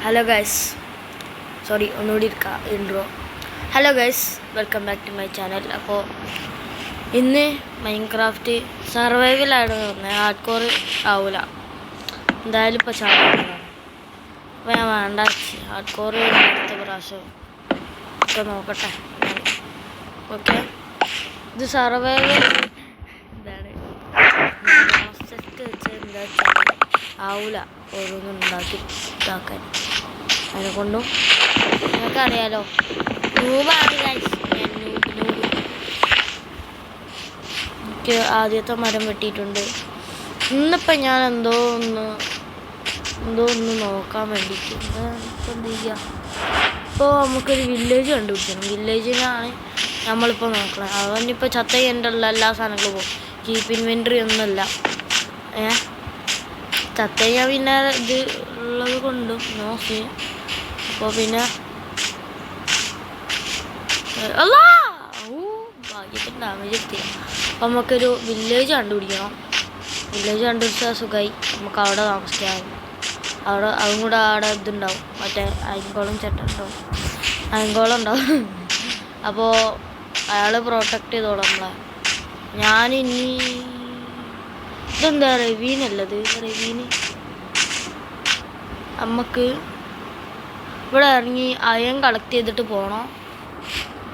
Hello guys, sorry ഒന്നുകൂടി എടുക്കാം intro. Hello guys, welcome back to my channel. അപ്പോൾ ഇന്ന് മൈൻക്രാഫ്റ്റ് സർവൈവലാണ് പറഞ്ഞത്, ഹാർഡ് കോർ ആവില്ല. എന്തായാലും ഇപ്പോൾ ചാനലാണ് അപ്പോൾ ഞാൻ വേണ്ട ഹാർഡ് കോർ അടുത്ത പ്രാവശ്യം ഒക്കെ നോക്കട്ടെ. ഓക്കെ, ഇത് സർവൈവൽ എന്താണ് സെറ്റ് വെച്ച് എന്താ വെച്ചാൽ ആവില്ല ഓരോന്നും ഉണ്ടാക്കി ഇതാക്കാൻ. അതിനെക്കൊണ്ടും നിങ്ങൾക്കറിയാലോ, നൂബാണ് ഗൈസ്. എനിക്ക് ആദ്യത്തെ മരം വെട്ടിയിട്ടുണ്ട്. ഇന്നിപ്പം ഞാൻ എന്തോ ഒന്ന് നോക്കാൻ വേണ്ടിയിട്ട് ഇപ്പം എന്ത് ചെയ്യുക, ഇപ്പോൾ നമുക്കൊരു വില്ലേജ് കണ്ടുപിടിക്കണം. വില്ലേജിനാണ് നമ്മളിപ്പോൾ നോക്കണം. അവനിപ്പോൾ ചത്ത എൻ്റെ എല്ലാ സാധനങ്ങളും പോകും. കീപ്പ് ഇൻവെൻട്രി ഒന്നുമില്ല. ചത്ത ഞാൻ പിന്നെ ഇത് ഉള്ളത് കൊണ്ടും നോക്കി. അപ്പോൾ പിന്നെ ഭാഗ്യത്തിന് ഡാമേജ് എത്തിയ. അപ്പം നമുക്കൊരു വില്ലേജ് കണ്ടുപിടിക്കണം. വില്ലേജ് കണ്ടുപിടിച്ചാൽ സുഖമായി, നമുക്ക് അവിടെ താമസിക്കാം. അതും കൂടെ അവിടെ ഇതുണ്ടാവും, മറ്റേ അയങ്കോളം ചട്ടുണ്ടാവും, അയങ്കോളം ഉണ്ടാവും. അപ്പോൾ അയാൾ പ്രൊട്ടക്റ്റ് ചെയ്തോളാം നമ്മളെ. ഞാനിനി ഇതെന്താ റെവീനല്ലത്, റെവീന് നമുക്ക് ഇവിടെ ഇറങ്ങി അയൺ കളക്ട് ചെയ്തിട്ട് പോകണം.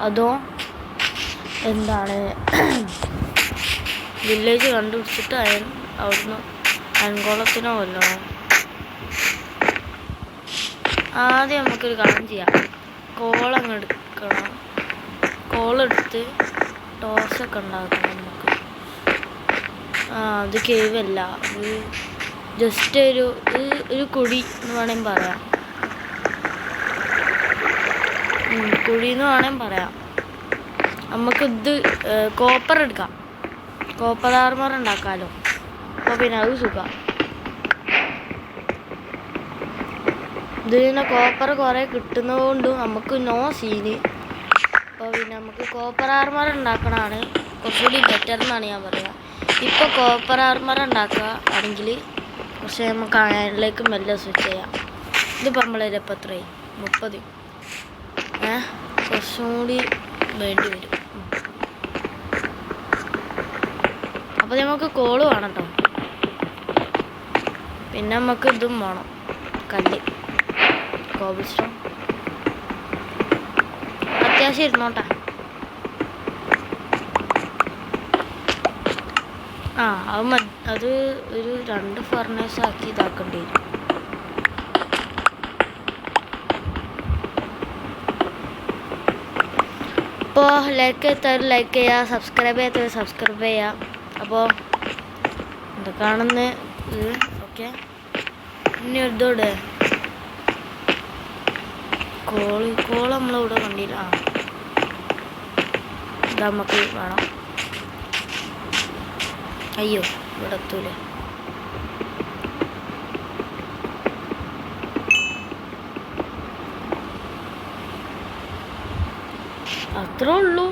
അതോ എന്താണ് വില്ലേജ് കണ്ടുപിടിച്ചിട്ട് അവിടുന്ന് അയൺകോളത്തിനോ വല്ലതും. ആദ്യം നമുക്കൊരു കാര്യം ചെയ്യാം, കോളങ്ങ് എടുക്കണം. കോളെടുത്ത് ടോർച്ചൊക്കെ ഉണ്ടാക്കണം നമുക്ക്. അത് കേവല്ല, ഇത് ജസ്റ്റ് ഒരു കുഴി എന്ന് വേണമെങ്കിൽ പറയാം. കുഴി എന്ന് വേണമെങ്കിൽ പറയാം. നമുക്കിത് കോപ്പർ എടുക്കാം, കോപ്പർ ആർമർ ഉണ്ടാക്കാമല്ലോ. അപ്പോൾ പിന്നെ അത് സുഖം. ഇതിന് കോപ്പർ കുറേ കിട്ടുന്നതുകൊണ്ടും നമുക്ക് നോ സീന്. അപ്പോൾ പിന്നെ നമുക്ക് കോപ്പർ ആർമർ ഉണ്ടാക്കണതാണ് കുറച്ചുകൂടി ബെറ്റർ എന്നാണ് ഞാൻ പറയുക. ഇപ്പോൾ കോപ്പർ ആർമർ ഉണ്ടാക്കുക ആണെങ്കിൽ കുറച്ച് നമുക്ക് അയണിലേക്ക് മെല്ലെ സ്വിച്ച് ചെയ്യാം. ഇതിപ്പോൾ നമ്മളിപ്പോൾ എത്രയായി, 30. കുറച്ചും കൂടി വേണ്ടി വരും. അപ്പോൾ നമുക്ക് കോള് വേണം കേട്ടോ. പിന്നെ നമുക്ക് ഇതും വേണം, കല്ല്, കോബിൾ സ്റ്റോൺ അത്യാവശ്യം ഇരുന്നോട്ടെ. അത് ഒരു 2 ഫർണേഴ്സ് ആക്കി ഇതാക്കേണ്ടി വരും. അപ്പോൾ ലൈക്ക് ചെയ്തവർ ലൈക്ക് ചെയ്യുക, സബ്സ്ക്രൈബ് ചെയ്യാത്തവർ സബ്സ്ക്രൈബ് ചെയ്യുക. അപ്പോൾ എന്തൊക്കെയാണെന്ന് ഓക്കെ. ഇനി ഇതോടെ കോള് നമ്മളിവിടെ കണ്ടില്ല. ഇത് നമുക്ക് വേണം. അയ്യോ, ഇവിടെ എത്തൂല. അത്രേ ഉള്ളൂ.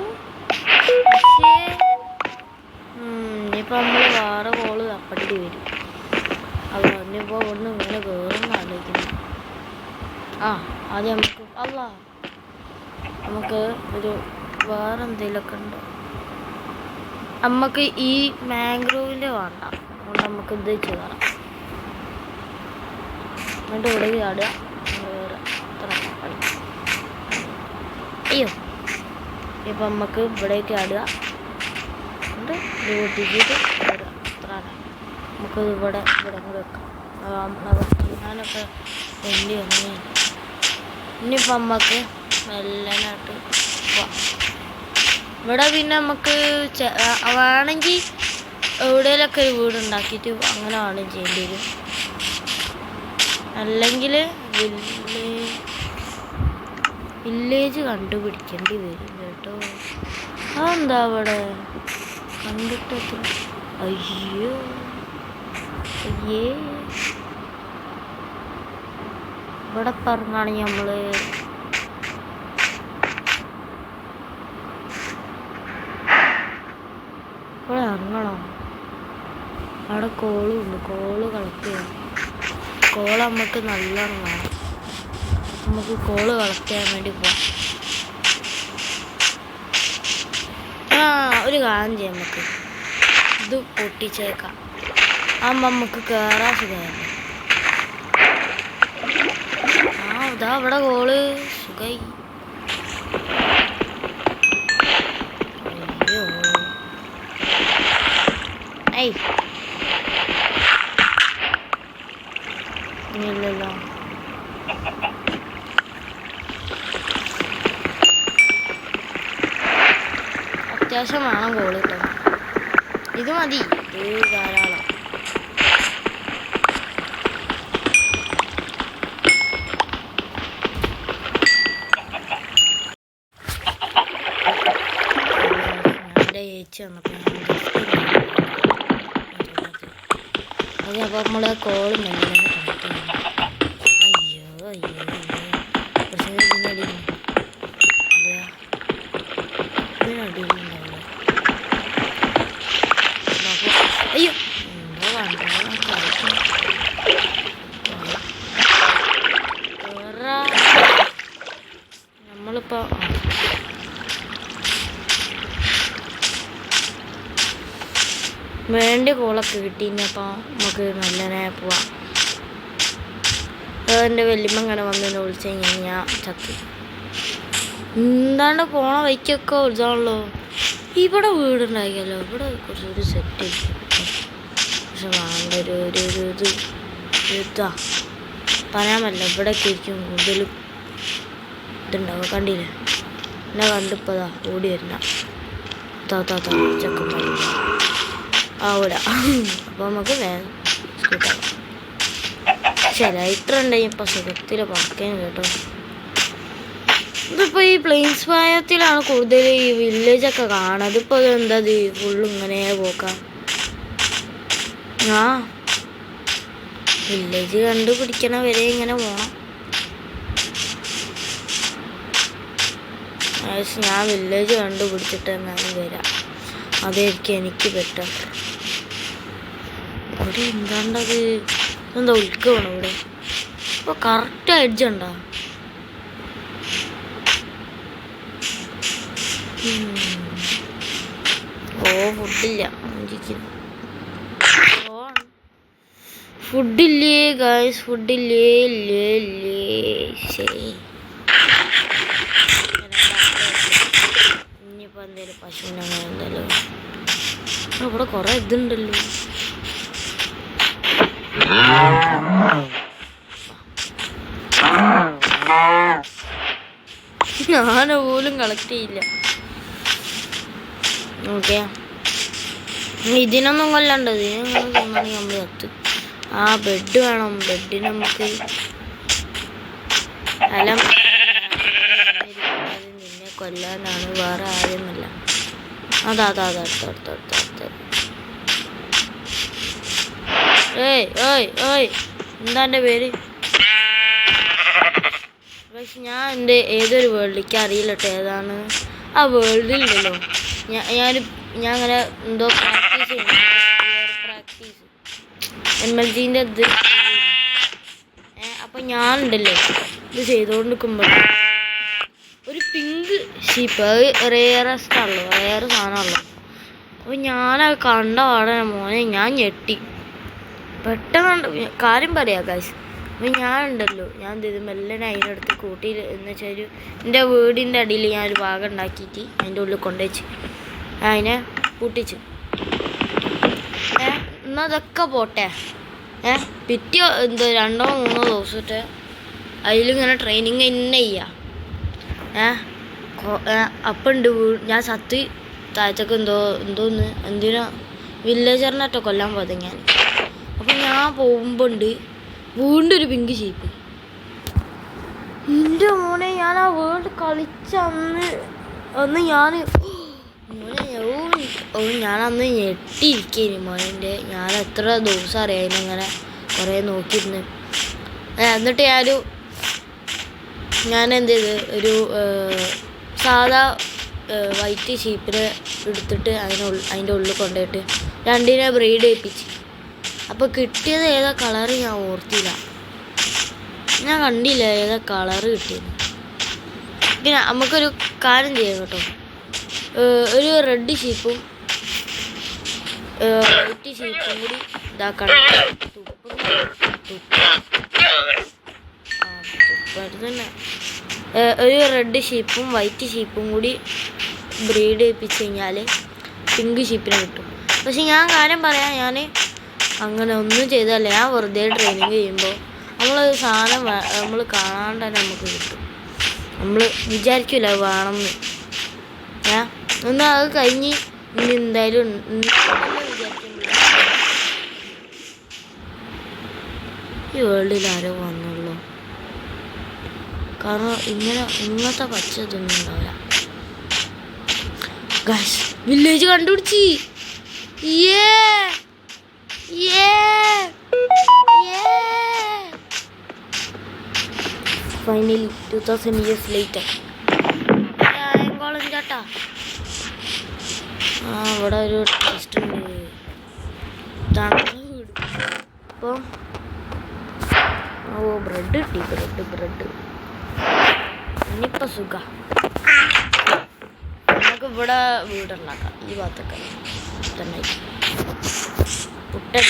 പക്ഷേ ഇനിയിപ്പോൾ നമ്മൾ വേറെ കോള് തപ്പേണ്ടി വരും. അത് ഇനിയിപ്പോൾ ഒന്ന് ഇങ്ങനെ കയറുന്ന ആലോചിക്കുന്നു. ആദ്യം നമുക്ക് ഒരു വേറെ എന്തെങ്കിലുമൊക്കെ ഉണ്ട്. നമുക്ക് ഈ മാംഗ്രോവിൻ്റെ വേണ്ട, അതുകൊണ്ട് നമുക്ക് ഇത് ചെയ്യാം. എന്നിട്ട് ഇവിടെ ചാടുക. വേറെ അയ്യോ, ഇപ്പം നമുക്ക് ഇവിടേക്ക് ആടുക. എന്നിട്ട് ഇത് പൊട്ടിച്ചിട്ട് വരിക. നമുക്ക് ഇവിടെ കൂടെ വെക്കാം. ഞാനൊക്കെ വേണ്ടി വന്നു. ഇനിയിപ്പം നമുക്ക് മെല്ലനായിട്ട് പോവാം. ഇവിടെ പിന്നെ നമുക്ക് വേണമെങ്കിൽ എവിടെയെങ്കിലൊക്കെ ഒരു വീടുണ്ടാക്കിയിട്ട് അങ്ങനെ വേണം ചെയ്യേണ്ടി വരും. അല്ലെങ്കിൽ വില്ലേജ് കണ്ടുപിടിക്കേണ്ടി വരും കേട്ടോ. അതെന്താ അവിടെ കണ്ടിട്ട് അയ്യേ ഇവിടെ പറഞ്ഞാണെങ്കിൽ നമ്മൾ ഇവിടെ ഇറങ്ങണം. അവിടെ കോളുണ്ട്, കോള് കളക്ട് ചെയ്യണം. കോള് നമുക്ക് നല്ലോണം വേണം. നമുക്ക് കോള് കളക്ട് ചെയ്യാൻ വേണ്ടി പോവാം. ഒരു കാര്യം ചെയ്യാം, നമുക്ക് ഇത് പൊട്ടിച്ചേക്കാം. ആകുമ്പോൾ നമുക്ക് കയറാൻ സുഖമല്ലേ. ഇതാ അവിടെ കോള് സുഖമായി. അയ്യോ ഇല്ലല്ലോ. അത്യാവശ്യം വേണം കോള് കേട്ടോ. ഇത് മതി, ഇത് ധാരാളം. അപ്പോൾ നമ്മൾ കോള് മെല്ലെ കണക്ട് ചെയ്യണം. അയ്യോ അയ്യോ അയ്യോ പക്ഷേ ഇതിനടിയില്ല, ഇതിനടിയിലുണ്ടാവില്ല. അയ്യോ എന്താ നമ്മളിപ്പോൾ വേണ്ട കോളൊക്കെ കിട്ടിയപ്പോൾ നമുക്ക് നല്ലനെ പോവാം. എൻ്റെ വല്യമ്മ ഇങ്ങനെ വന്ന് വിളിച്ചു കഴിഞ്ഞാൽ ഞാൻ ചത്തി. എന്താണ്ട് പോണ വൈക്കൊക്കെ ഇതാണല്ലോ. ഇവിടെ വീടുണ്ടാക്കിയല്ലോ, ഇവിടെ കുറച്ചൊരു സെറ്റ് പക്ഷെ വേണ്ട ഒരു ഇത് ഇതാ പറയാമല്ല. ഇവിടെയൊക്കെ ഇരിക്കും കൂടുതലും ഇതുണ്ടാവുക. കണ്ടില്ലേ എന്നെ കണ്ടിപ്പതാ ഓടി വരുന്ന താത്താ ചെക്കന്മാർ അവിടെ. അപ്പോൾ നമുക്ക് വേഗം സ്കൂട്ടാം. ലൈറ്റർ ഉണ്ടെങ്കിൽ ഇപ്പം സുഖത്തിൽ പറക്കേം കേട്ടോ. ഇതിപ്പോൾ ഈ പ്ലെയിൻസ് പ്രായത്തിലാണ് കൂടുതൽ ഈ വില്ലേജൊക്കെ കാണുക. അതിപ്പോൾ എന്താ ഫുള്ള് ഇങ്ങനെ പോക്കാം. വില്ലേജ് കണ്ടുപിടിക്കണ വരെ ഇങ്ങനെ പോകണം. ഞാൻ വില്ലേജ് കണ്ടുപിടിച്ചിട്ട് എന്നാലും വരാം, അതായിരിക്കും എനിക്ക് പറ്റുക. ഇവിടെ എന്താണ്ടത്, എന്താ ഉൽക്ക വേണം ഇവിടെ. ഇപ്പോൾ കറക്റ്റ് എഡ്ജുണ്ടോ? ഫുഡില്ല, ഫുഡില്ലേ ഗായ്സ്, ഫുഡില്ലേ. ശരി, ഇനിയിപ്പോൾ എന്തേലും പശുവിനെ അങ്ങനെ എന്തായാലും. ഇവിടെ കുറേ ഇതുണ്ടല്ലോ. ഞാൻ പോലും കളക്ട് ചെയ്യില്ല. ഓക്കെ, ഇതിനൊന്നും കൊല്ലണ്ടത്, ഇതിനൊന്നും കൊന്നാണെങ്കിൽ നമ്മൾ കത്ത്. ആ ബെഡ് വേണം, ബെഡിന് നമുക്ക് അലം നിന്നെ കൊല്ലാനാണ്, വേറെ ആരെയൊന്നുമില്ല. അതാ അടുത്ത. ഏയ് എന്താ എൻ്റെ പേര്? പക്ഷെ ഞാൻ എൻ്റെ ഏതൊരു വേൾഡിലേക്ക് അറിയില്ല കേട്ടോ ഏതാണ് ആ വേൾഡിലുണ്ടല്ലോ. ഞാൻ അങ്ങനെ എന്തോ പ്രാക്ടീസ് MLG-ൻ്റെ ഇത്. അപ്പം ഞാനുണ്ടല്ലോ ഇത് ചെയ്തുകൊണ്ടിരിക്കുമ്പോൾ ഒരു പിങ്ക് ഷീപ്പ്, അത് റെയറസ്റ്റാണല്ലോ, റെയർ സാധനമാണല്ലോ. അപ്പോൾ ഞാനത് കണ്ട പാടെ മോനെ ഞാൻ ഞെട്ടി. പെട്ടെന്ന് കാര്യം പറയാം ഗൈസ്. അപ്പം ഞാനുണ്ടല്ലോ, ഞാൻ ഇത് മെല്ലെ അതിനടുത്ത് കൂട്ടി എന്ന് വെച്ചാൽ എൻ്റെ വീടിൻ്റെ അടിയിൽ ഞാനൊരു ഭാഗം ഉണ്ടാക്കിയിട്ട് അതിൻ്റെ ഉള്ളിൽ കൊണ്ടുവച്ച് അതിനെ കൂട്ടിച്ച്. എന്നാൽ അതൊക്കെ പോട്ടെ. പിറ്റേ എന്തോ 2-3 ദിവസത്തെ അതിലിങ്ങനെ ട്രെയിനിങ് തന്നെ ചെയ്യുക. അപ്പം ഉണ്ട് ഞാൻ സത്ത് താഴത്തൊക്കെ എന്തിനാ വില്ലേജറിനൊക്കെ കൊല്ലാൻ പോയത് ഞാൻ. അപ്പം ഞാൻ പോകുമ്പോൾ ഉണ്ട് വീണ്ടും ഒരു പിങ്ക് ഷീപ്പ്. എൻ്റെ മോനെ ഞാൻ ആ വേൾഡ് കളിച്ച അന്ന് ഞാനന്ന് ഞെട്ടിയിരിക്കേനി മോനെ. ഞാൻ എത്ര ദിവസം അറിയാം ഇങ്ങനെ കുറേ നോക്കിയിരുന്നു. എന്നിട്ട് ഞാൻ എന്ത് ചെയ്ത് ഒരു സാധാ വൈറ്റ് ഷീപ്പിനെ എടുത്തിട്ട് അതിൻ്റെ ഉള്ളിൽ കൊണ്ടുപോയിട്ട് 2നെ ബ്രീഡ് ചെയ്യിപ്പിച്ച്. അപ്പോൾ കിട്ടിയത് ഏതാ കളറ് ഞാൻ ഓർത്തില്ല. ഞാൻ കണ്ടില്ല ഏതാ കളറ് കിട്ടിയത്. പിന്നെ നമുക്കൊരു കാര്യം ചെയ്യാം കേട്ടോ. ഒരു റെഡ് ഷീപ്പും വൈറ്റ് ഷീപ്പും കൂടി ഇതാക്കണം. തന്നെ ഒരു റെഡ് ഷീപ്പും വൈറ്റ് ഷീപ്പും കൂടി ബ്രീഡ് ചെയ്യിപ്പിച്ച് കഴിഞ്ഞാൽ പിങ്ക് ഷീപ്പിനെ കിട്ടും. പക്ഷെ ഞാൻ കാര്യം പറയാം, ഞാൻ അങ്ങനെ ഒന്നും ചെയ്തല്ല. ഞാൻ വെറുതെ ട്രെയിനിങ് ചെയ്യുമ്പോൾ നമ്മളൊരു സാധനം നമ്മൾ കാണാണ്ട് തന്നെ നമുക്ക് കിട്ടും. നമ്മൾ വിചാരിക്കില്ല വേണമെന്ന്. എന്നാൽ അത് കഴിഞ്ഞ് ഇനി എന്തായാലും ഈ വേൾഡിൽ ആരോ വന്നുള്ളൂ. കാരണം ഇങ്ങനത്തെ പച്ച ഇതൊന്നും ഉണ്ടാവില്ല. ഗൈസ് വില്ലേജ് കണ്ടുപിടിച്ച്. Finally 2000 years later. ചേട്ടാ ഇവിടെ ഒരു ടെസ്റ്റ് ഉണ്ട്. അപ്പം ബ്രെഡ് കിട്ടി. ബ്രെഡ് ഇനിയിപ്പോൾ സുഖം. നമുക്ക് ഇവിടെ വീടുണ്ടാക്കാം. ഈ ഭാഗത്തൊക്കെ തന്നെ പുട്ടൻ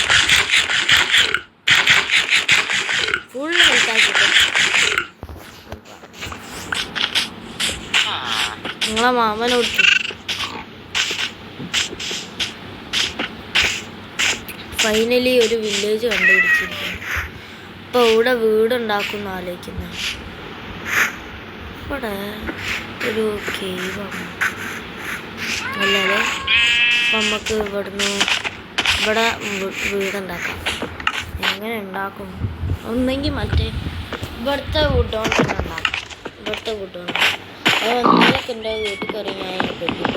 ഫുൾ ഹെൽത്താക്കിട്ട് നിങ്ങളെ മാമനോട് ഫൈനലി ഒരു വില്ലേജ് കണ്ടുപിടിച്ചിരിക്കുന്നു. ഇപ്പോൾ ഇവിടെ വീടുണ്ടാക്കുമെന്ന് ആലോചിക്കുന്നത്. ഇവിടെ ഒരു കേവാണ് അല്ലാതെ. അപ്പം നമുക്ക് ഇവിടെ വീടുണ്ടാക്കാം. എങ്ങനെ ഉണ്ടാക്കും? ഒന്നെങ്കിൽ മറ്റേ ഇവിടുത്തെ വുഡ് കൊണ്ട് തന്നെ ഉണ്ടാക്കാം. അത് ഒന്നിലൊക്കെ എൻ്റെ വീട്ടിൽ കയറി ഞാൻ പറ്റില്ല.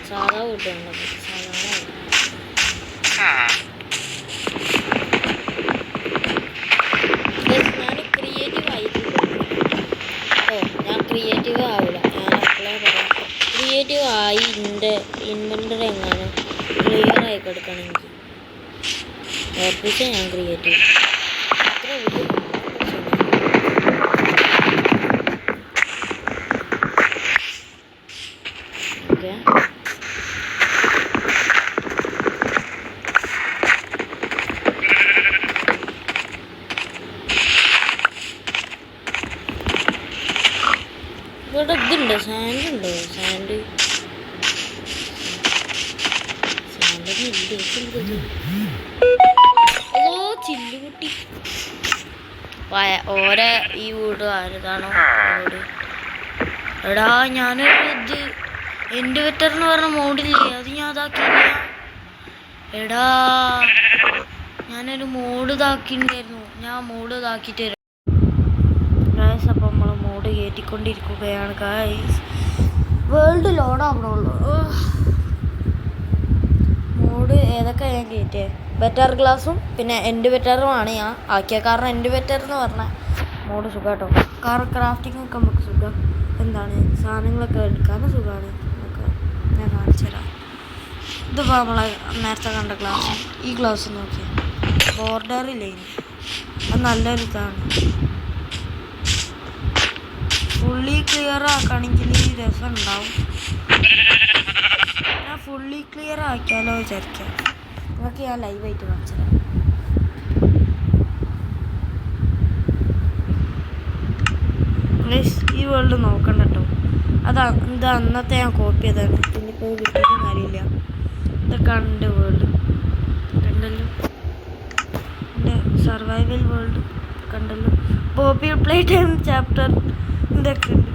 സാധാ വുഡ് ഉണ്ടാക്കും. ഞാൻ ക്രിയേറ്റീവ് ആവില്ല. ഞാൻ അപ്ലൈ പറയാം. ക്രിയേറ്റീവ് ആയി എൻ്റെ ഇൻവെൻ്ററി എങ്ങാനും ക്ലിയർ ആയി കൊടുക്കണമെങ്കിൽ ഓർപ്പിച്ച ഞാൻ ക്രിയേറ്റീവ് അത്ര ഓക്കെ. ഇവിടെ ഇതുണ്ട്, സാൻഡുണ്ടോ? അതോ ചില്ലുകുട്ടി ഓരോ ഈ വീട് ആരതാണോ വീട്. എടാ ഞാനൊരു ഇത് എൻ്റെ വെറ്റർ എന്ന് പറഞ്ഞ മോഡില്ലേ, അത് ഞാൻ ഇതാക്കിയില്ല. എടാ ഞാനൊരു മോഡ് ഇതാക്കിണ്ടായിരുന്നു. ഞാൻ മോഡ് ഇതാക്കിയിട്ട് തരാം ഗായ്സ്. അപ്പം നമ്മൾ മോഡ് കയറ്റിക്കൊണ്ടിരിക്കുകയാണ് ഗായ്സ്. വേൾഡ് ലോഡാവണുള്ളൂ. മോഡ് ഏതൊക്കെ ഞാൻ കയറ്റിയത്? ബെറ്റർ ക്ലാസ്സും പിന്നെ എൻ്റെ ബെറ്ററുമാണ് ഞാൻ ആക്കിയത്. കാരണം എൻ്റെ ബെറ്റർ എന്ന് പറഞ്ഞാൽ മോഡ് സുഖം കേട്ടോ. കാരണം ക്രാഫ്റ്റിംഗ് ഒക്കെ നമുക്ക് സുഖം. എന്താണ് സാധനങ്ങളൊക്കെ എടുക്കാനും സുഖമാണ്. നമുക്ക് ഞാൻ കാണിച്ചു തരാം. ഇതിപ്പോൾ നമ്മളെ നേരത്തെ കണ്ട ഗ്ലാസ്. ഈ ഗ്ലാസ് നോക്കിയാൽ ബോർഡറില്ലേ, അത് നല്ലൊരു ഇതാണ്. ഫുള്ളി ക്ലിയർ ആക്കുകയാണെങ്കിൽ രസം ഉണ്ടാവും. ഞാൻ ഫുള്ളി ക്ലിയർ ആക്കിയാലോ വിചാരിക്കാം. നിങ്ങൾക്ക് ഞാൻ ലൈവായിട്ട് കാണിച്ചു തരാം. ഈ വേൾഡ് നോക്കണ്ട കേട്ടോ. ഇത് അന്നത്തെ ഞാൻ കോപ്പി ചെയ്തതാണ്. പിന്നിപ്പോൾ കിട്ടിയിട്ടും കാര്യമില്ല. ഇതൊക്കെ എൻ്റെ വേൾഡ് കണ്ടല്ലോ. എൻ്റെ സർവൈവൽ വേൾഡ് കണ്ടല്ലോ. പോപ്പി പ്ലേ ടൈം ചാപ്റ്റർ ഇതൊക്കെ ഉണ്ട്.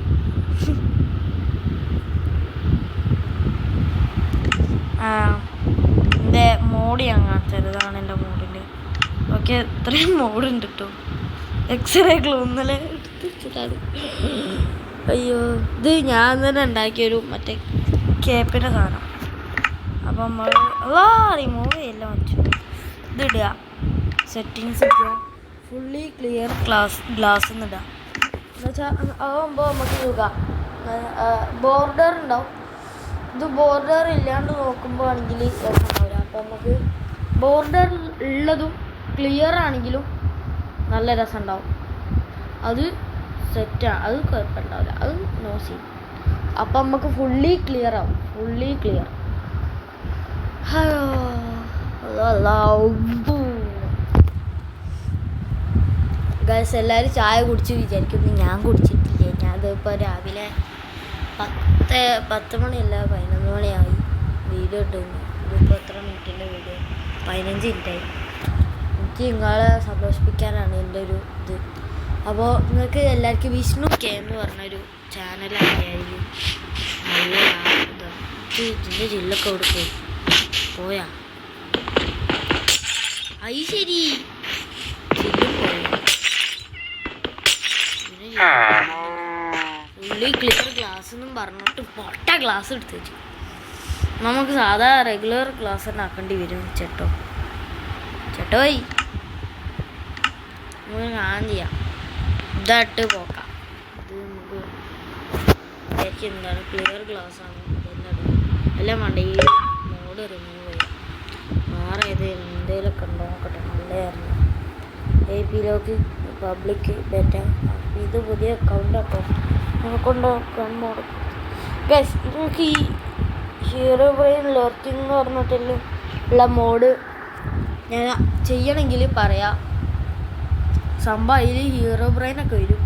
എൻ്റെ മോഡ് ഞാൻ കാണിച്ചത്. ഇതാണ് എൻ്റെ മോഡിൻ്റെ. ഓക്കെ, ഇത്രയും മോഡുണ്ട് കേട്ടോ. എക്സ്റേ ഗ്ലൂന്നലെ എടുത്തിട്ടാണ്. അയ്യോ, ഇത് ഞാൻ തന്നെ ഉണ്ടാക്കിയൊരു മറ്റേ കേപ്പിൻ്റെ സാധനം. അപ്പം നമ്മൾ റിമൂവ് ചെയ്യല്ല വെച്ചു. ഇതിടുക, സെറ്റിങ്സ് ഇടുക, ഫുള്ളി ക്ലിയർ ഗ്ലാസ് എന്നിടുക. എന്നുവെച്ചാൽ അതാകുമ്പോൾ നമുക്ക് സുഖം. ബോർഡർ ഉണ്ടാവും. ഇത് ബോർഡർ ഇല്ലാണ്ട് നോക്കുമ്പോൾ ആണെങ്കിൽ രസമുണ്ടാവില്ല. അപ്പോൾ നമുക്ക് ബോർഡർ ഉള്ളതും ക്ലിയർ ആണെങ്കിലും നല്ല രസം ഉണ്ടാവും. അത് സെറ്റാണ്, അത് കുഴപ്പമുണ്ടാവില്ല, അത് നോ സീൻ. അപ്പം നമുക്ക് ഫുള്ളി ക്ലിയർ ആവും, ഫുള്ളി ക്ലിയർ. ഗൈസ് എല്ലാവരും ചായ കുടിച്ച് വിചാരിക്കുന്നു. ഞാൻ കുടിച്ചിട്ടില്ല. ഞാൻ ഇതിപ്പോൾ രാവിലെ 10 മണിയല്ല 11 മണിയായി വീഡിയോ ഇട്ടുന്നു. ഇതിപ്പോൾ എത്ര മിനിറ്റിൻ്റെ വീഡിയോ? 15 മിനിറ്റായി. എനിക്ക് നിങ്ങളെ സന്തോഷിപ്പിക്കാനാണ് എൻ്റെ ഒരു ഇത്. അപ്പോൾ നിങ്ങൾക്ക് എല്ലാവർക്കും വിഷ്ണു കെ എന്ന് പറഞ്ഞൊരു ചാനലായിരിക്കും. നല്ല ഇതിൻ്റെ ജില്ലൊക്കെ അവിടെ പോയാ അത് ശരി, ജില്ലും പോയാ. ഫുള്ളി ക്ലിയർ ഗ്ലാസ് എന്നും പറഞ്ഞിട്ട് പൊട്ട ഗ്ലാസ് എടുത്ത് വെച്ചു. നമുക്ക് സാധാ റെഗുലർ ഗ്ലാസ് തന്നെ ആക്കേണ്ടി വരും. ചേട്ടോയ് ഞാൻ ചെയ്യാം. ഇതായിട്ട് പോക്കാം. ഇത് നമുക്ക് എന്താണ് ക്ലിയർ ഗ്ലാസ് ആണ്. എല്ലാം വേണ്ട ഈ മോഡ് റിമൂവ് ചെയ്യാം. വേറെ എന്തെങ്കിലുമൊക്കെ ഉണ്ടോ നോക്കട്ടെ. നല്ലതായിരുന്നു. AP lock public betta. ഇത് പുതിയ അക്കൗണ്ട്. അപ്പോൾ നമുക്കുണ്ടോ മോഡ് ഗൈസ്. നമുക്ക് ഈ ഹീറോ ബ്രെയിൻ ലോർക്കിംഗ് എന്ന് പറഞ്ഞിട്ടുള്ള മോഡ് ഞാൻ ചെയ്യണമെങ്കിൽ പറയാം. സംഭവം അതിൽ ഹീറോ ബ്രെയിനൊക്കെ വരും.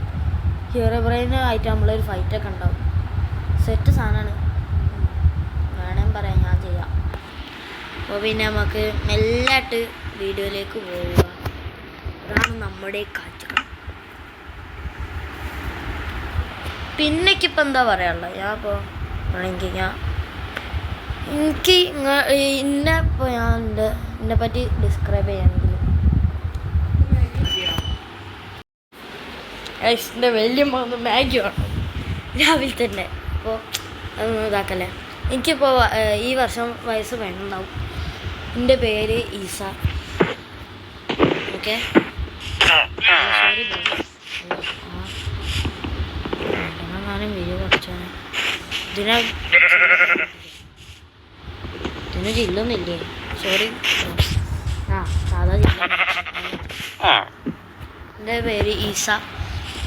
ഹീറോ ബ്രെയിനായിട്ട് നമ്മളൊരു ഫൈറ്റൊക്കെ ഉണ്ടാവും. സെറ്റ് സാധനമാണ്. വേണമെങ്കിൽ പറയാം, ഞാൻ ചെയ്യാം. അപ്പോൾ പിന്നെ നമുക്ക് മെല്ലായിട്ട് വീഡിയോയിലേക്ക് പോവുക. അതാണ് നമ്മുടെ കാഴ്ചകൾ. പിന്നേക്കിപ്പോൾ എന്താ പറയാനുള്ളത്? ഞാൻ ഇപ്പോൾ വേണമെങ്കിൽ എനിക്ക് ഇപ്പോൾ ഞാൻ എന്നെ പറ്റി ഡിസ്ക്രൈബ് ചെയ്യുകയാണെങ്കിൽ എൻ്റെ വലിയ മകന് മാഗി വേണം രാവിലെ തന്നെ. അപ്പോൾ അതൊന്നും ഇതാക്കല്ലേ. എനിക്കിപ്പോൾ ഈ വർഷം വയസ്സ് വേണമെന്നാവും. എൻ്റെ പേര് ഈസ. ഓക്കെ, ഞാനും വീഡിയോ കുറച്ചാണ്. ഇതിന് ജില്ലൊന്നുമില്ലേ? സോറി. സാധാ ജില്ല. എൻ്റെ പേര് ഈസ,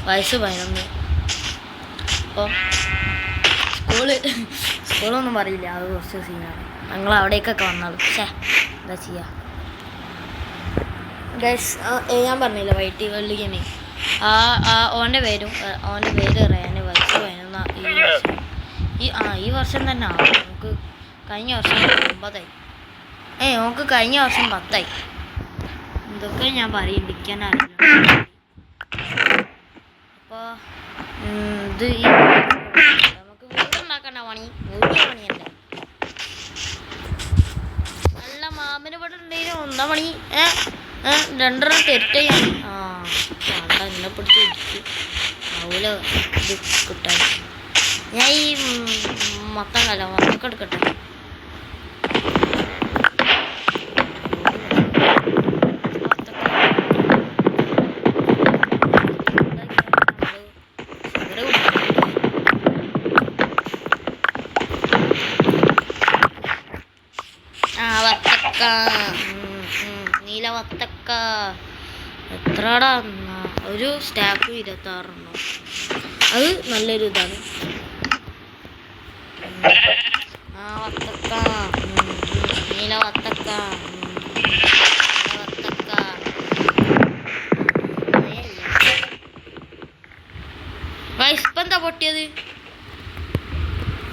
വയസ്സ് 11. അപ്പം സ്കൂളൊന്നും പറയില്ല, അത് കുറച്ച് സീനാണ്. ഞങ്ങൾ അവിടേക്കൊക്കെ വന്നാലും പക്ഷേ എന്താ ചെയ്യുക ഗൈസ്. ഞാൻ പറഞ്ഞില്ല വൈറ്റി വേൾഡ് ഗെയിമിങ്. ഓൻ്റെ പേര് റയാന്, വയസ്സ് 11. ഈ വർഷം തന്നെ ആവും. നമുക്ക് കഴിഞ്ഞ വർഷം 9 നമുക്ക് കഴിഞ്ഞ വർഷം 10. ഇതൊക്കെ ഞാൻ പറയിപ്പിക്കാനറിയില്ല. അപ്പോൾ ഇത് നമുക്ക് വീടുണ്ടാക്കണ്ട പണി, വീട് പണിയല്ല. നല്ല മാമന് ഇവിടെ ഉണ്ടെങ്കിലും 1 മണി 2 തെറ്റാണ്. വേണ്ട, എന്നെ പിടിച്ച് ഇരിക്കും ആവൂല ഇത് കിട്ടാൻ. ഞാൻ ഈ മൊത്തം എടുക്കട്ടെ. നീല വത്തക്ക എത്രടാ? ഒരു സ്റ്റാക്ക് 26 എണ്ണം. അത് നല്ലൊരു ഇതാണ്. വത്തക്ക, നീല വത്തക്ക, ഇപ്പം എന്താ പൊട്ടിയത്?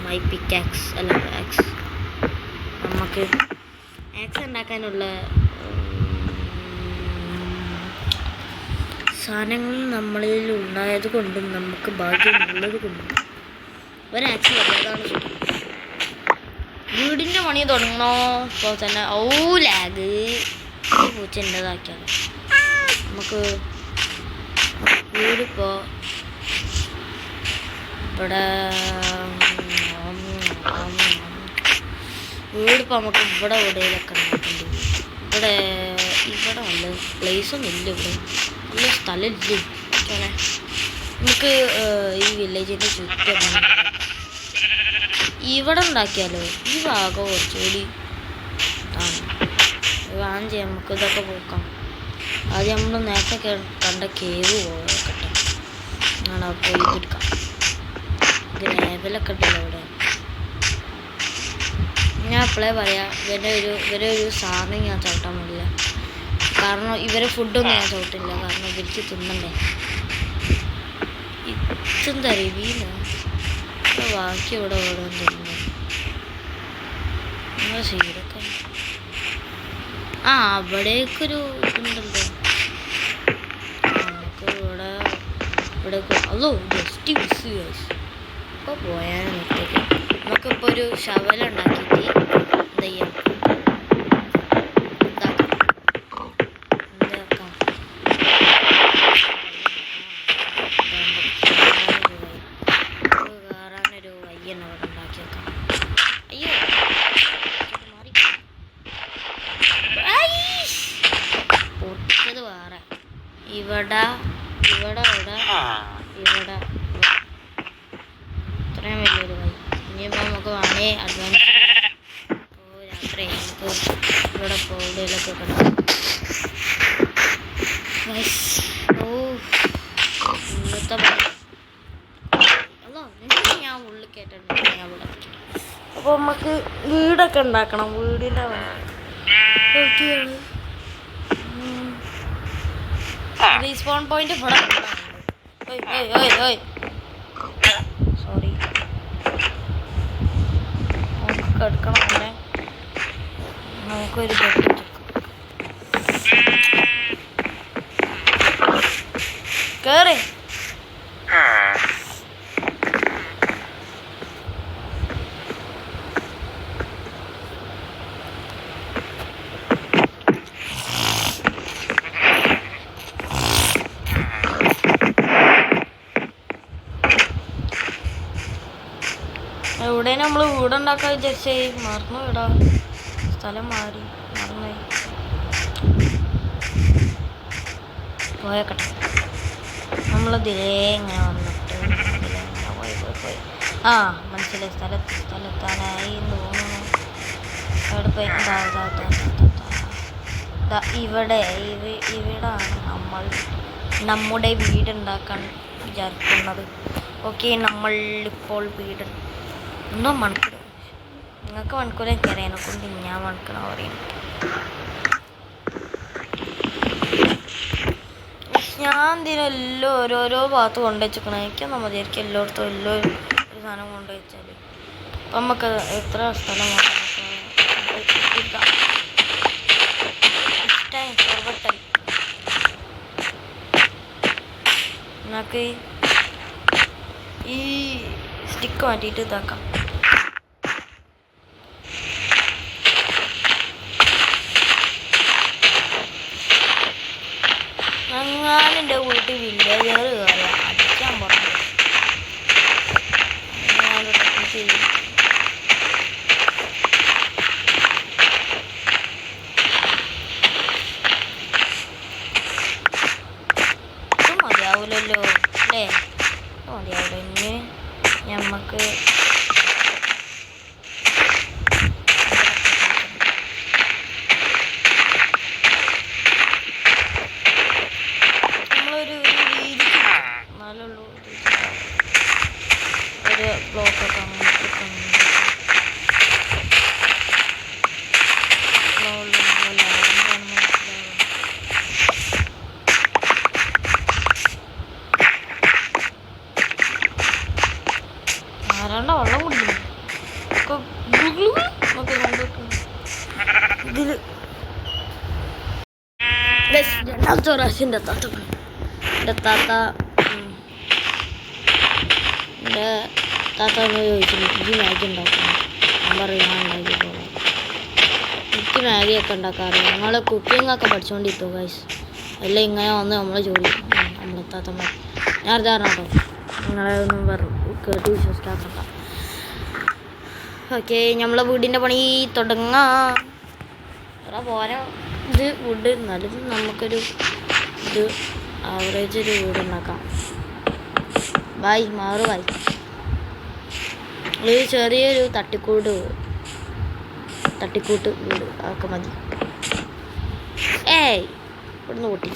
മൈ പിക്കാക്സ് അല്ല ആക്സ്. നമുക്ക് ആക്സ് ഉണ്ടാക്കാനുള്ള സാധനങ്ങൾ നമ്മളിൽ ഉണ്ടായത് കൊണ്ടും നമുക്ക് ഭാഗ്യമുള്ളത് കൊണ്ടും ഒരാക്സ് വല്ലതാണ്. വീടിൻ്റെ പണി തുടങ്ങണോ ഇപ്പോൾ തന്നെ? ലാഗ്. പൂച്ച എൻ്റെതാക്കിയാണ്. നമുക്ക് വീടിപ്പോൾ ഇവിടെ നമുക്ക് ഇവിടെ എവിടെയൊക്കെ ഉണ്ടാക്കേണ്ടി വരും. ഇവിടെ നല്ല പ്ലേസൊന്നും ഇല്ല. ഇവിടെ നല്ല സ്ഥലമില്ലേ? നമുക്ക് ഈ വില്ലേജിൻ്റെ ചുറ്റും ഇവിടെ ഉണ്ടാക്കിയാലോ? ഈ ഭാഗം കുറച്ചുകൂടി വാങ്ങിച്ച് നമുക്ക് ഇതൊക്കെ പോക്കാം. ആദ്യം നമ്മൾ നേരത്തെ കണ്ട കേവ് പോകട്ടെ. അങ്ങനെ പോയി എടുക്കാം. ഇത് ലേബലൊക്കെ ഉണ്ടല്ലോ ഇവിടെ. ഞാൻ അപ്പോഴേ പറയാം, ഇവരെ ഒരു സാറിന് ഞാൻ ചവിട്ടാൻ പാടില്ല. കാരണം ഇവരെ ഫുഡൊന്നും ഞാൻ ചവിട്ടില്ല. കാരണം ഇവർക്ക് തിന്നണ്ടേ. ഇതെന്താ അറിയില്ല. ബാക്കി ഇവിടെ തിന്നു സൈഡൊക്കെ. അവിടേക്കൊരു ഇതുണ്ടല്ലോ. നമുക്ക് ഇവിടെ അതോ ജസ്റ്റ് മിസ് ഇപ്പോൾ പോയാൽ നിർത്തേക്ക്. നമുക്കിപ്പോൾ ഒരു ശവലുണ്ടാക്കിയിട്ട് എന്ത് ചെയ്യാം, കയറാനൊരു വയ്യന്നെ ഇവിടെ ഉണ്ടാക്കി വെക്കാം. അയ്യോ പൊട്ടത് വേറെ. ഇവിടെ ഇത്രയും വലിയൊരു വഴി. ഇനിയിപ്പോൾ നമുക്ക് വേണേ അഡ്വാൻസ് രാത്രി നമുക്ക് ഇവിടെ പോകലൊക്കെ കിടക്കാം. ഇന്നത്തെ ഞാൻ ഉള്ളിൽ കേട്ടിട്ടുണ്ട്. ഞാൻ ഇവിടെ അപ്പോൾ നമുക്ക് വീടൊക്കെ ഉണ്ടാക്കണം. വീടിൻ്റെ റീസ്പോൺ പോയിന്റ് ഇവിടെ സോറി നമുക്ക് എടുക്കണം. അങ്ങനെ നമുക്കൊരു ബെഡ് കേറി. എവിടെ നമ്മൾ വീടുണ്ടാക്കാൻ വിചാരിച്ചേ മറന്നു വിടാം. സ്ഥലം മാറി മറന്നു പോയേക്കട്ടെ. നമ്മളിതിലേ ഇങ്ങനെ വന്നിട്ട് പോയി മനസ്സിലായി. സ്ഥലത്താനായി തോന്നുന്നു. അവിടെ പോയി ഇവിടാണ് നമ്മൾ നമ്മുടെ വീടുണ്ടാക്കാൻ വിചാരിക്കുന്നത്. ഓക്കെ, നമ്മളിപ്പോൾ വീട് ഒന്നും മണിക്കൂർ നിങ്ങൾക്ക് മണിക്കൂർ എനിക്കറിയാനെ കൊണ്ട് ഞാൻ മണിക്കൂർ പറയുന്നു. ഞാൻ ഇതിനെല്ലാം ഓരോരോ ഭാഗത്ത് കൊണ്ടുവച്ചിക്കണം. എനിക്കൊന്നും മതിയായിരിക്കും എല്ലായിടത്തും ഒരു സാധനം കൊണ്ടുവച്ചാൽ. അപ്പം നമുക്ക് എത്ര സ്ഥലം നമുക്ക് ഈ സ്റ്റിക്ക് മാറ്റിയിട്ട് ഇതാക്കാം. ഞാനെൻ്റെ വീട്ടിൽ വില്ലേജുകൾ കയറാം. അടിക്കാൻ പറഞ്ഞു ഇത് മതിയാവില്ലല്ലോ അല്ലേ? മതിയാവില്ല. ഇനി ഞമ്മക്ക് നമ്മളൊരു രീതിക്ക് നല്ലുള്ളൂ. ഒരു ബ്ലോക്കൊക്കെ ആരാണ്ട വെള്ളം കുടിക്കുന്നു. ഇതിൽ രണ്ടാമത്തെ പ്രാവശ്യം എൻ്റെ താത്ത ചോദിച്ചിട്ടുണ്ട് എനിക്ക് മാഗി ഉണ്ടാക്കണം. ഞാൻ പറയും ഞാൻ ഉണ്ടാക്കി പോകാം. എനിക്ക് മാഗിയൊക്കെ ഉണ്ടാക്കാറില്ല. ഞങ്ങൾ കുക്കിങ്ങൊക്കെ പഠിച്ചുകൊണ്ടിരിക്കും ഗൈസ്. എല്ലാം ഇങ്ങനെ വന്ന് നമ്മൾ ജോലി നമ്മളെ താത്തമാർ ഞാൻ അറിഞ്ഞാട്ടോ. നിങ്ങളെ ഒന്നും കേട്ട് വിശ്വസിക്കാക്കണ്ട. ഓക്കെ, നമ്മളെ വീടിൻ്റെ പണി തുടങ്ങാം. ഇവിടെ പോരാ ഇത് വീട് എന്നാലും നമുക്കൊരു ഇത് ആവറേജ് ഒരു വീടുണ്ടാക്കാം. Bye മാറു bye. ഒരു ചെറിയൊരു തട്ടിക്കൂട്ട് വീട് അതൊക്കെ മതി. ഏയ് ഇവിടുന്ന് പൊട്ടി.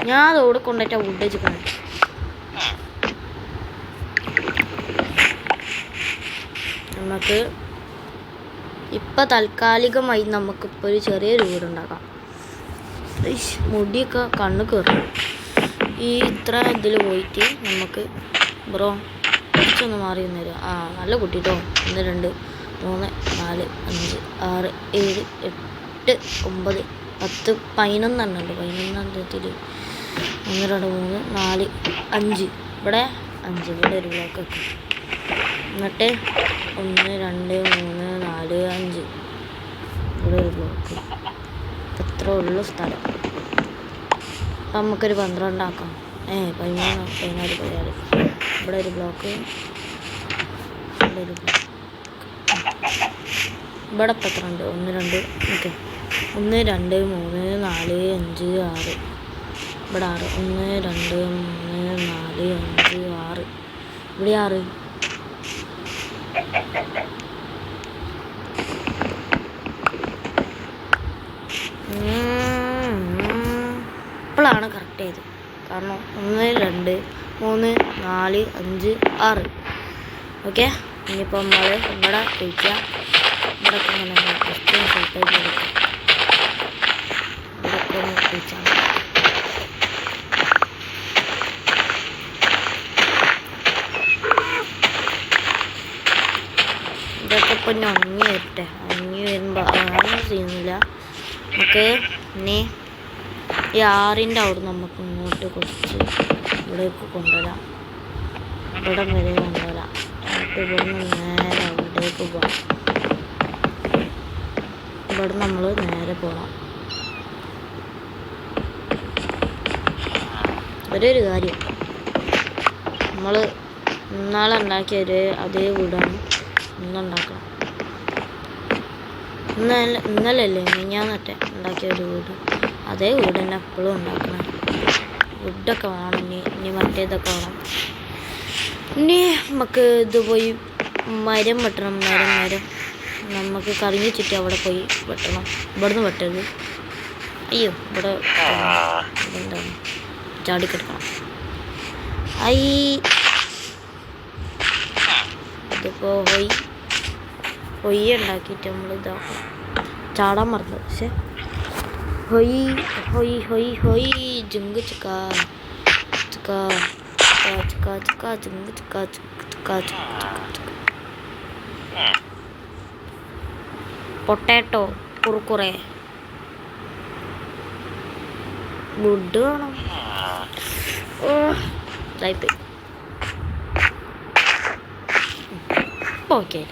ഞാൻ അതോടെ കൊണ്ടുപോയിട്ടാ വുഡ് വെച്ചിട്ടുണ്ട്. നമുക്ക് ഇപ്പം താൽക്കാലികമായി നമുക്കിപ്പോൾ ഒരു ചെറിയൊരു വീടുണ്ടാക്കാം. മുടിയൊക്കെ കണ്ണ് കയറും. ഈ ഇത്ര ഇതിൽ പോയിട്ട് നമുക്ക് ബ്രോ കുറച്ചൊന്ന് മാറി വന്നേരും. ആ നല്ല കുട്ടി കേട്ടോ. 1 2 3 4 5 6 7 8 9 10 11 എണ്ണുണ്ട്. 11 എണ്ണത്തിൽ 1 2 3 4 5 ഇവിടെ 5 ഇവിടെ ഒരു ബ്ലോക്ക് വെക്കും. എന്നിട്ട് 1 2 3 4 5 ഇവിടെ ഒരു ബ്ലോക്ക്. ഇത്ര ഉള്ളു സ്ഥലം. അപ്പം നമുക്കൊരു 12 ആക്കാം. 13 14 16 ഇവിടെ ഒരു ബ്ലോക്ക്. ഇവിടെ ഒരു ബ്ലോക്ക്. ഇവിടെ ഇപ്പം എത്ര ഉണ്ട്? 1 2 ഓക്കെ 1 2 3 4 5 6 ഇവിടെ 6 1 2 3 4 5 6 ഇവിടെ 6. ഇപ്പോഴാണ് കറക്റ്റ് ചെയ്ത്. കാരണം 1 2 3 4 5 6 ഓക്കെ. ഇനിയിപ്പോൾ നമ്മൾ ഇവിടെ കഴിക്കാം. ഇവിടെ ഇങ്ങനെ ജസ്റ്റ് സെറ്റായിട്ട് കൊടുക്കാം. ഇവിടെയൊക്കെ ഒന്ന് കഴിച്ചാൽ ഇതൊക്കെ ഇപ്പം ഞാൻ ഉണങ്ങി വരട്ടെ. ഉണങ്ങി വരുമ്പോൾ അങ്ങനെ ചെയ്യുന്നില്ല. നമുക്ക് ഇനി ഈ 6ൻ്റെ അവിടെ നമുക്ക് ഇങ്ങോട്ട് കുറച്ച് ഇവിടേക്ക് കൊണ്ടുവരാം. ഇവിടം വരെ കൊണ്ടുവരാം. എന്നിട്ട് ഇവിടുന്ന് നേരെ അവിടേക്ക് പോകാം. ഇവിടെ നമ്മൾ നേരെ പോകണം. ഒരു കാര്യം നമ്മൾ ഇന്നാളെ ഉണ്ടാക്കിയൊരു അതേ വീടാണ് ഇന്നുണ്ടാക്കണം. ഇന്നലല്ലേ മിനിഞ്ഞാന്നത്തെ ഉണ്ടാക്കിയൊരു വീട് അതേ വീട് തന്നെ എപ്പോഴും ഉണ്ടാക്കണം. വുഡൊക്കെ വേണം. ഇനി മറ്റേതൊക്കെ വേണം. ഇനി നമുക്ക് ഇത് പോയി മരം വെട്ടണം. മരം നമുക്ക് കറങ്ങി ചുറ്റി അവിടെ പോയി വെട്ടണം. ഇവിടുന്ന് വെട്ടരുത്. അയ്യോ ഇവിടെ എന്താണ് ചാടിക്കെടുക്കണം. ഇതിപ്പോൾ ഹൊയ് ഉണ്ടാക്കിയിട്ട് നമ്മൾ ഇതാക്കണം. ചാടാൻ മറന്നു. പക്ഷേ ഹൊയ് ഹൊയ് ഹൊയ് ഹൊയ് ജിങ്ക് ചിക്ക ചിക്ക ചിക്ക ചിക്ക ജിങ്ക് ചിക്ക ചിക്ക ചിക്ക പൊട്ടാറ്റോ കുറുക്കുറേ വുഡ് വേണം. ഇതായിപ്പോയി. ഓക്കെ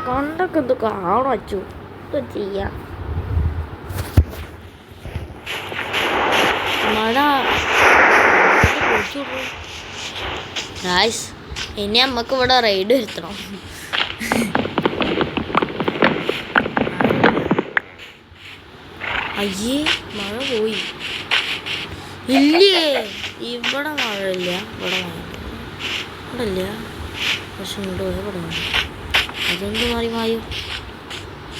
കണ്ടൊക്കെ ഇത് കാണാൻ വച്ചു. ഇത് ചെയ്യാം. മഴ ഗായ്സ് ഇനി നമുക്ക് ഇവിടെ റൈഡ് വരുത്തണം. അയ്യേ മഴ പോയി. ഇല്ലേ ഇവിടെ മഴയില്ല. ഇവിടെ ഇല്ല. പക്ഷെ ഇങ്ങോട്ട് പോയാൽ ഇവിടെ മഴ. അതെന്ത് മാറിമായോ?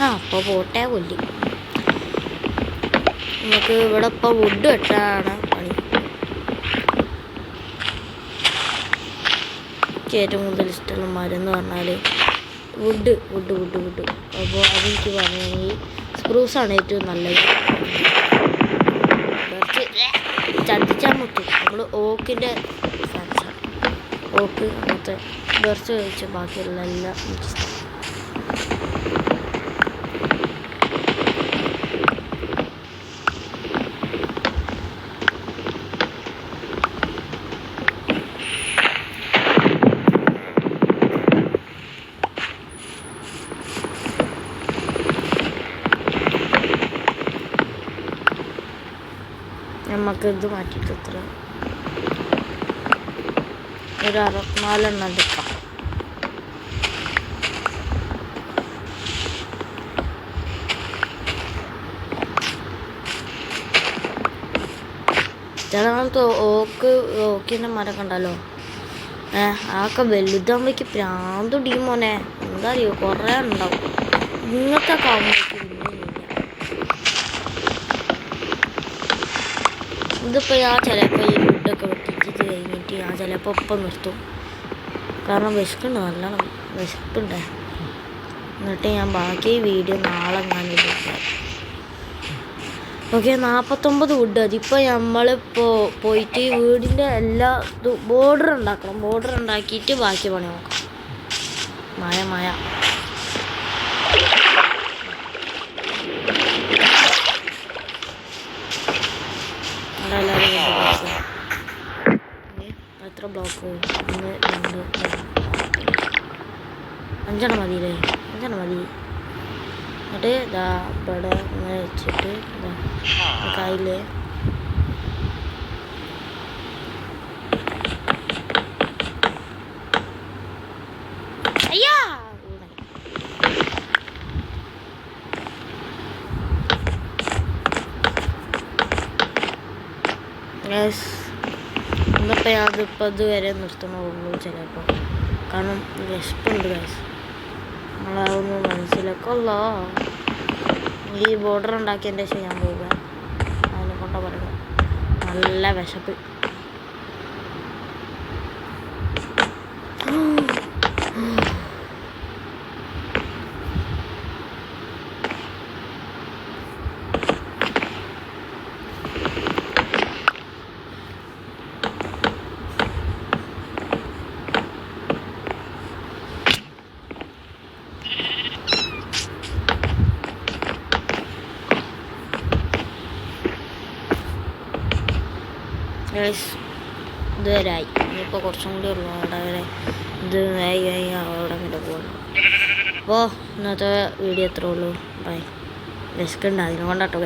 അപ്പോൾ പോട്ടെ കൊല്ലി. നമുക്ക് ഇവിടെ ഇപ്പോൾ വുഡ് വെട്ടാനാണ് പണി. എനിക്ക് ഏറ്റവും കൂടുതൽ ഇഷ്ടമുള്ള മരം എന്ന് പറഞ്ഞാൽ വുഡ്. അപ്പോൾ അതെനിക്ക് പറഞ്ഞെങ്കിൽ സ്പ്രൂസാണ് ഏറ്റവും നല്ലത്. കുറച്ച് ചതിച്ചാൽ മുട്ടും. നമ്മൾ ഓക്കിൻ്റെ ഫാൻസാണ്. ഓക്ക് അങ്ങനത്തെ കുറച്ച് കഴിച്ച് ബാക്കിയുള്ള എല്ലാം എനിക്ക് ഇഷ്ടം. നമുക്കിത് മാറ്റിയിട്ട് എത്ര ഒരു 64 എടുക്കാം. ചില ഓക്കിൻ്റെ മരമൊക്കെ ഉണ്ടല്ലോ, ആക്കെ വലുതാകുമ്പോഴേക്ക് പ്രാന്തുടിയും മോനെ. എന്താ അറിയോ, കുറേ ഉണ്ടാവും. ഇങ്ങനത്തെ ഒക്കെ ആകുമ്പോഴേക്ക് ഇതിപ്പോൾ ഞാൻ ചിലപ്പോൾ ഈ വുഡൊക്കെ വെട്ടിച്ച് കഴിഞ്ഞിട്ട് ഞാൻ ചിലപ്പോൾ ഒപ്പം നിർത്തും. കാരണം വിശക്കുണ്ട്, നല്ലോണം വിശക്കുണ്ട്. എന്നിട്ട് ഞാൻ ബാക്കി വീഡിയോ നാളെ ഞാൻ ഇടും. Okay, 49 wood. അതിപ്പോൾ നമ്മളിപ്പോൾ പോയിട്ട് വീടിൻ്റെ എല്ലാ ബോർഡർ ഉണ്ടാക്കണം. ബോർഡർ ഉണ്ടാക്കിയിട്ട് ബാക്കി പണി നോക്കാം. മഴ എത്ര ബ്ലോക്ക്? 1 2 3 5 മതിയില്ലേ? 5 മതി. എന്നിട്ട് ഇതാ ഇവിടെ ഇങ്ങനെ വെച്ചിട്ട് കയ്യില് അയ്യാ ഇന്നിപ്പോൾ ഞാനിപ്പോൾ ഇതുവരെ നിർത്തണുള്ളൂ ചിലപ്പോൾ. കാരണം വിശപ്പുണ്ട് ഗൈസ്, നമ്മളതൊന്നും മനസ്സിലാക്കല്ലോ. ഈ ബോർഡർ ഉണ്ടാക്കിയതിൻ്റെ ശേഷം ഞാൻ പോവുക. അതിനെ കൊണ്ടാ പറയുക, നല്ല വിശപ്പ്. ഇതുവരെ ആയി. ഇനിയിപ്പോൾ കുറച്ചും കൂടി ഉള്ളു അവിടെ വരെ. ഇത് ആയി അവിടെ വരെ പോകണം. അപ്പോൾ ഇന്നത്തെ വീഡിയോ എത്ര ഉള്ളൂ. ബൈ. വിശക്കുണ്ട്, അതിനെ കൊണ്ടാട്ടോ.